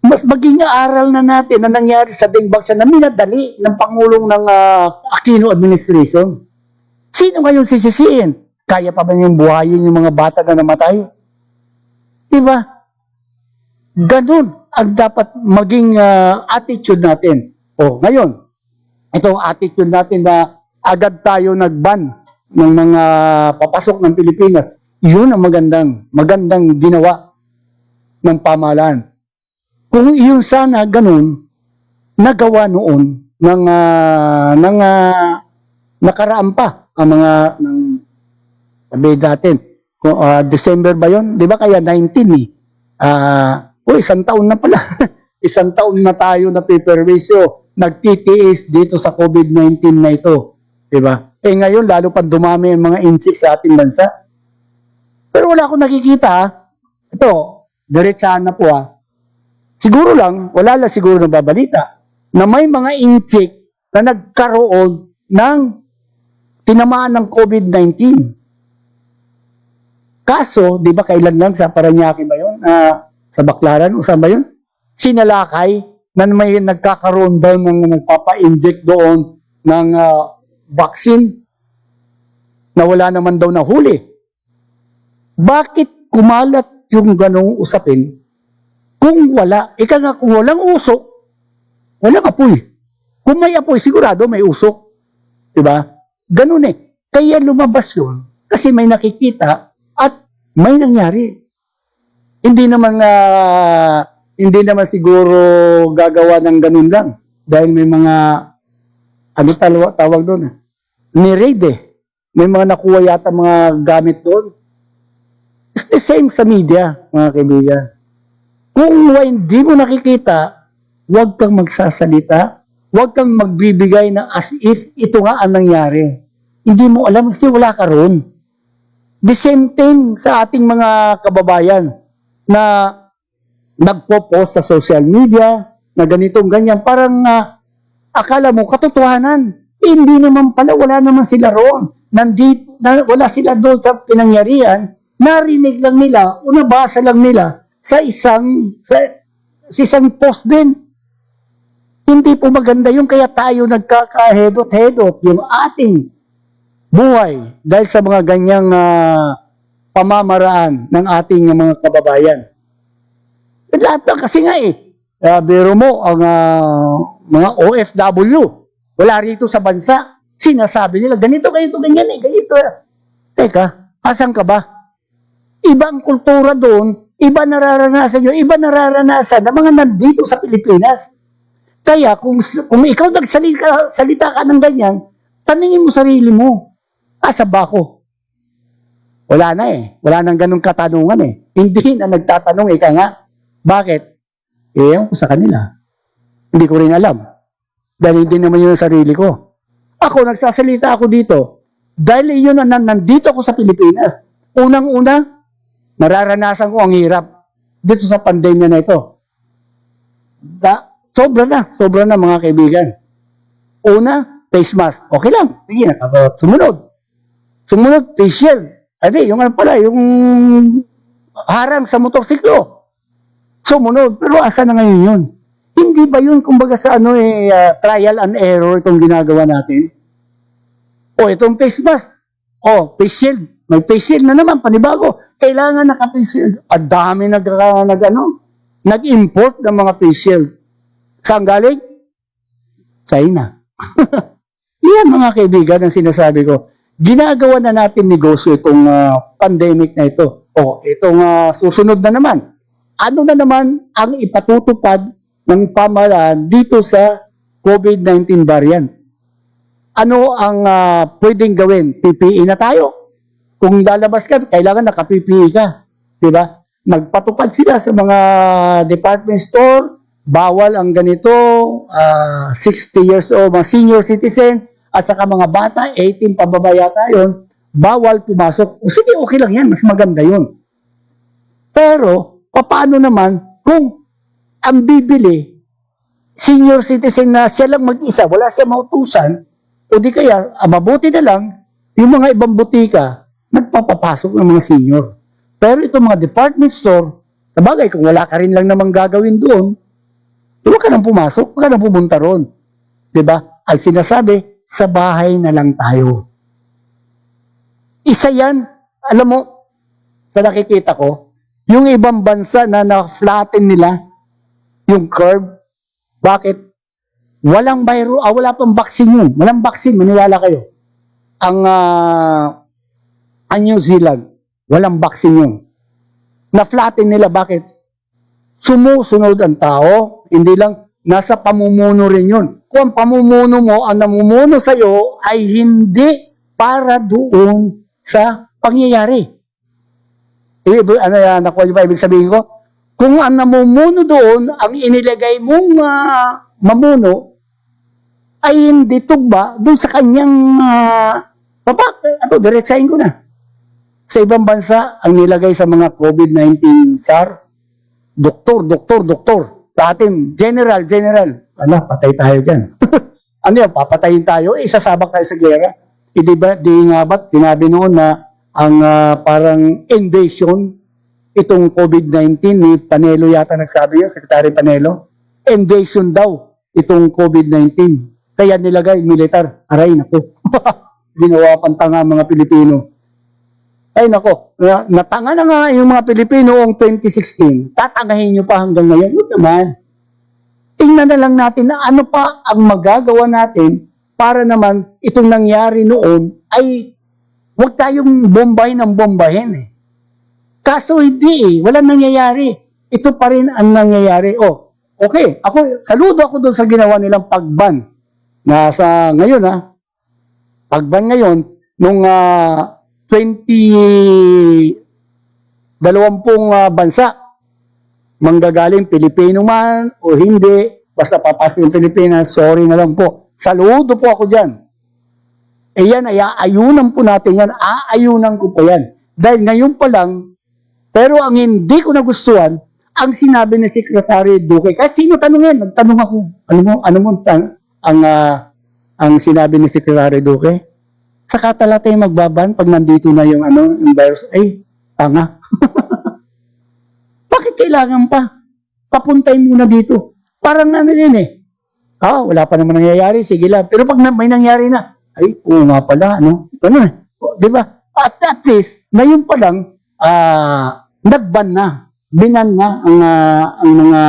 Mas maging aral na natin na nangyari sa Dengbaksya na minadali ng Pangulong ng Aquino administration. Sino ngayon sisisiin? Kaya pa ba niyang buhayin yung mga bata na namatay? Diba? Ganun ang dapat maging attitude natin. Ngayon, itong attitude natin na agad tayo nag-ban ng mga papasok ng Pilipinas, yun ang magandang ginawa ng pamahalaan. Kung iyon sana ganun, nagawa noon ng nakaraan pa ang mga sabi natin, December ba yun? Di ba kaya 19 eh? Isang taon na pala. Isang taon na tayo na paperwisyo, nagtitiis dito sa COVID-19 na ito. Di ba? Ngayon, lalo pa dumami ang mga inchik sa ating bansa. Pero wala akong nakikita. Ito, diretsahan na po Siguro lang, wala lang siguro nababalita na may mga inchik na nagkaroon ng tinamaan ng COVID-19. Kaso, di ba kailan lang sa Parañaque ba yun? Sa Baclaran, o saan ba yun? Sinalakay na may nagkakaroon daw ng nagpapa-inject doon ng vaccine na wala naman daw na huli. Bakit kumalat yung ganong usapin? Kung wala, kung walang usok, walang apoy. Kung may apoy, sigurado may usok. Diba? Ganun eh. Kaya lumabas yun kasi may nakikita at may nangyari. Hindi naman siguro gagawa ng ganun lang dahil may mga tawag doon ni-raid eh. May mga nakuha yata mga gamit doon. It's the same sa media, mga kaibigan. Kung hindi mo nakikita, huwag kang magsasalita, huwag kang magbibigay na as if ito nga ang nangyari. Hindi mo alam kasi wala ka ron. The same thing sa ating mga kababayan na nagpo-post sa social media na ganitong ganyan. Parang akala mo katotohanan. Hindi naman pala, wala naman sila roon. Wala sila doon sa pinangyarihan. Narinig lang nila o nabasa lang nila sa isang post din. Hindi po maganda yung kaya tayo nagkakahedot-hedot yung ating buhay dahil sa mga ganyang pamamaraan ng ating mga kababayan. Lahat na kasi nga biro mo ang mga OFW, wala rito sa bansa, sinasabi nila, ganito, ganyan ganito. Teka, asan ka ba? Ibang kultura doon, iba nararanasan nyo, iba nararanasan ng mga nandito sa Pilipinas. Kaya kung ikaw nagsalita ka ng ganyan, tanungin mo sarili mo, asa ba ako? Wala na wala nang ganung katanungan Hindi na nagtatanong ika nga. Bakit? Ewan ko sa kanila. Hindi ko rin alam. Dahil hindi naman yun ang sarili ko. Ako, nagsasalita ako dito. Dahil yun nandito ako sa Pilipinas. Unang-una, nararanasan ko ang hirap dito sa pandemya na ito. Sobra na mga kaibigan. Una, face mask. Okay lang. Sige, Sumunod, face shield. Yung harang sa motorsiklo. Sumunod. Pero asa na ngayon yun? Hindi ba yun, kumbaga sa trial and error itong ginagawa natin? Itong face mask. Face shield. May face shield na naman, panibago. Kailangan naka-face shield. Ang dami nag-import ng mga face shield. Saan galing? China. Yan mga kaibigan ang sinasabi ko. Ginagawa na natin negosyo itong pandemic na ito. O, itong susunod na naman. Ano na naman ang ipatutupad ng pamahalaan dito sa COVID-19 variant? Ano ang pwedeng gawin? PPE na tayo. Kung lalabas ka, kailangan naka-PPE ka. Diba? Nagpatupad sila sa mga department store, bawal ang ganito, 60 years old, mga senior citizen, at saka mga bata, 18 pababa yata yun, bawal pumasok. O sige, okay lang yan, mas maganda yun. Pero, paano naman kung ang bibili, senior citizen na siya lang mag-isa, wala siya mautusan, o di kaya, mabuti na lang, yung mga ibang butika, nagpapapasok ng mga senior. Pero itong mga department store, sabagay, kung wala ka rin lang namang gagawin doon, huwag ka nang pumasok, huwag ka nang pumunta ron. Diba? Ang sinasabi, sa bahay na lang tayo. Isa yan, alam mo, sa nakikita ko, yung ibang bansa na na-flatten nila, yung curve, bakit? Walang wala pang vaccine yun. Walang vaccine, maniwala kayo. Ang New Zealand, walang vaccine yun. Na-flatten nila, bakit? Sumusunod ang tao, hindi lang nasa pamumuno rin yun. Kung ang pamumuno mo, ang namumuno sa'yo ay hindi para doon sa pangyayari. Ano yan, nakuha niyo ba ibig sabihin ko? Kung ang namumuno doon, ang inilagay mong mamuno, ay hindi tugba doon sa kanyang diretsahin ko na. Sa ibang bansa, ang nilagay sa mga COVID-19 SAR, doktor. Sa atin, general. Patay tayo dyan. Ano yan, papatayin tayo, sasabak tayo sa gera. Di nga ba't sinabi noon na ang parang invasion, itong COVID-19 ni Panelo yata nagsabi yun, Secretary Panelo, invasion daw itong COVID-19. Kaya nilagay militar. Aray, naku. Ginawa pang tanga mga Pilipino. Ay nako, natanga na nga yung mga Pilipino noong 2016. Tatangahin nyo pa hanggang ngayon. Huwag naman. Tingnan na lang natin na ano pa ang magagawa natin para naman itong nangyari noon ay huwag tayong bombahin ng bombahin. Kaso hindi walang nangyayari. Ito pa rin ang nangyayari. Oh, okay, saludo ako doon sa ginawa nilang pagban. Nasa ngayon pagban ngayon, nung 20 bansa, manggagaling Pilipino man o hindi, basta papasok yung Pilipinas, sorry na lang po. Saludo po ako dyan. Yan, ay aayunan po natin yan. Aayunan ko po yan. Dahil ngayon pa lang, pero ang hindi ko nagustuhan, ang sinabi ni Secretary Duque, kahit sino tanungin, nagtanong ako, ang sinabi ni Secretary Duque, saka tala tayo magbaban pag nandito na yung virus. Ay, tanga. Bakit kailangan pa? Papuntay muna dito. Parang wala pa naman nangyayari, sige lang. Pero pag may nangyari na, ay, oo nga pala, di ba? At least, ngayon pa lang, nagban na, binan na ang mga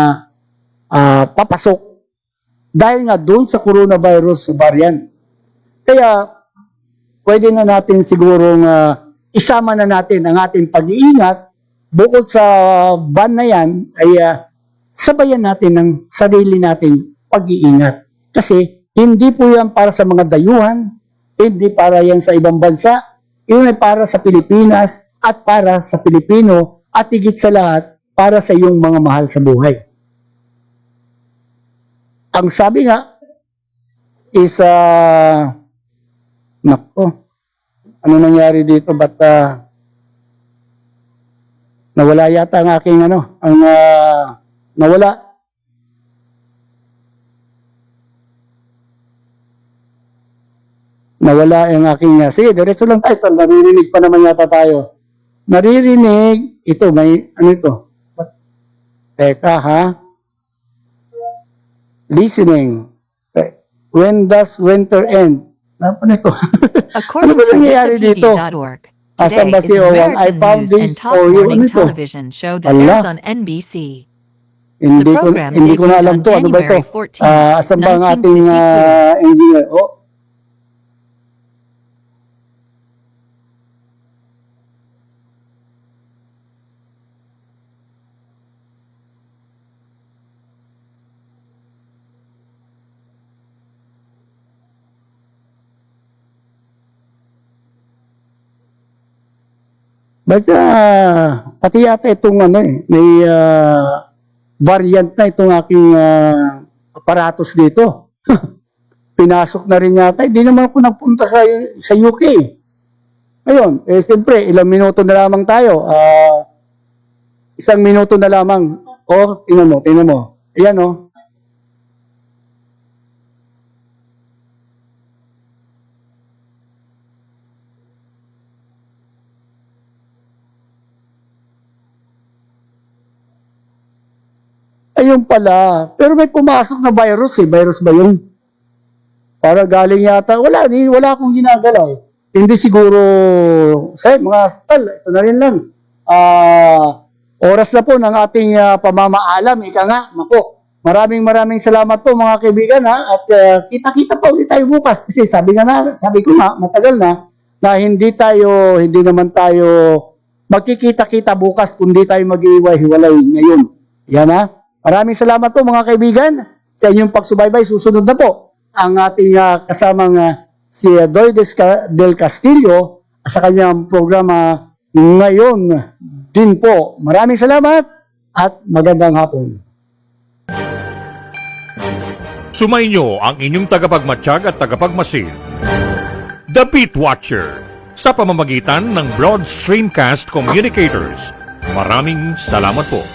papasok. Dahil nga doon sa coronavirus variant. Kaya, pwede na natin sigurong isama na natin ang ating pag-iingat bukod sa ban na yan ay sabayan natin ng sarili nating pag-iingat. Kasi hindi po yan para sa mga dayuhan, hindi para yan sa ibang bansa, yun ay para sa Pilipinas at para sa Pilipino at higit sa lahat para sa iyong mga mahal sa buhay. Ang sabi nga is ano nangyari dito? Ba't nawala yata ang aking nawala. Nawala ang aking, sige, diretso lang tayo. Naririnig pa naman yata tayo. Naririnig, ito, may, Teka, Listening. When does winter end? Ano ito? According Ano ba to nangyayari dito? Wikipedia.org, Asan today ba is si Owen? I American found News this and Top for you. Morning Ano ito? Television show that Ala. airs on NBC. Hindi ko, program hindi ko na alam debuted to. on Ano ba ito? January 14, Asan ba ang ating 1952? engineer? Oh. Basta, pati yata itong ano may variant na itong aking aparatos dito. Pinasok na rin yata. Hindi naman ako nagpunta sa UK. Ngayon, siyempre, ilang minuto na lamang tayo. 1 minuto na lamang. O, tingnan mo. Ayan, o. Ayun pala. Pero may pumasok na virus eh. Virus ba yun? Para galing yata. Wala akong ginagalaw. Hindi siguro, mga tal, ito na rin lang. Oras na po ng ating pamamaalam. Ika nga, nako. Maraming salamat po mga kaibigan ha. At kita-kita pa ulit tayo bukas. Kasi sabi ko nga, matagal na hindi naman tayo magkikita-kita bukas kundi tayo mag-iwalay ngayon. Yan ha. Maraming salamat po mga kaibigan sa inyong pagsubaybay. Susunod na po ang ating kasamang si Doy del Castillo sa kanyang programa ngayon din po. Maraming salamat at magandang hapon. Sumainyo ang inyong tagapagmatsyag at tagapagmasid, The Beat Watcher, sa pamamagitan ng Broad Streamcast Communicators. Maraming salamat po.